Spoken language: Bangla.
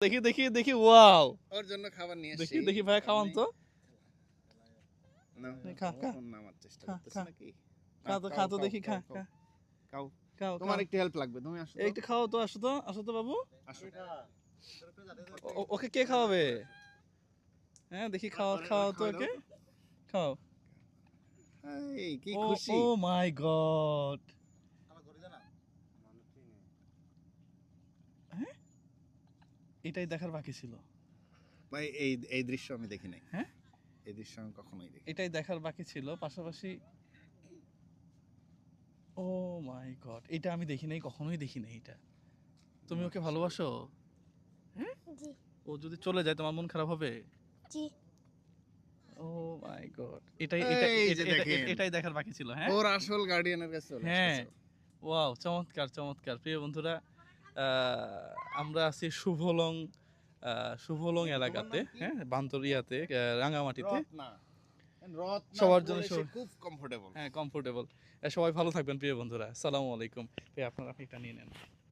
দেখি দেখি দেখি, ওয়াও, ওর জন্য খাবার নিয়ে দেখি এসেছি। দেখি ভাই, খাওয়ান তো। না, খা খা ফোন নামার চেষ্টা খা করতেছ খা নাকি? খা তো, খা তো দেখি, খা খা খাও। খাও তোমার খাও। একটু হেল্প লাগবে, তুমি আসো তো। একটু খাও তো, আসো তো, আসো তো বাবু। আসো। ওকে কে খাওয়াবে? হ্যাঁ দেখি, খাওয়া খাওয়াও তো খাওয়াই দাও ওকে, তো। খাও। এই কি ও খুশি। ও মাই গড, হ্যাঁ এটাই দেখার বাকি ছিল। ভাই এই এই দৃশ্য আমি দেখি নাই। হ্যাঁ এই দৃশ্য আমি কখনোই দেখি। এটাই দেখার বাকি ছিল, পাশাপাশি ও মাই গড, এটা আমি দেখি নাই, কখনোই দেখি নাই এটা। তুমি ওকে ভালোবাসো? হ্যাঁ, জি ও যদি চলে যায় তোমার মন খারাপ হবে? জি ও মাই গড, এটাই এটা এই যে এটা- এটা- দেখেন, এটাই দেখার বাকি ছিল। হ্যাঁ ওর আসল গার্ডিয়ানের কাছে চলে হ্যাঁ, আসছে। ওয়াও, চমৎকার চমৎকার। প্রিয় বন্ধুরা, আমরা আছি শুভলং এলাকাতে, হ্যাঁ বান্তরিয়াতে, রাঙামাটিতে। রত্না। রত্না সবার জন্য বলে সে খুব কমফোর্টেবল। হ্যাঁ কমফোর্টেবল। সবাই ভালো থাকবেন প্রিয় বন্ধুরা, আসসালামু আলাইকুম। ভাই আপনারা এটা নিয়ে নেন।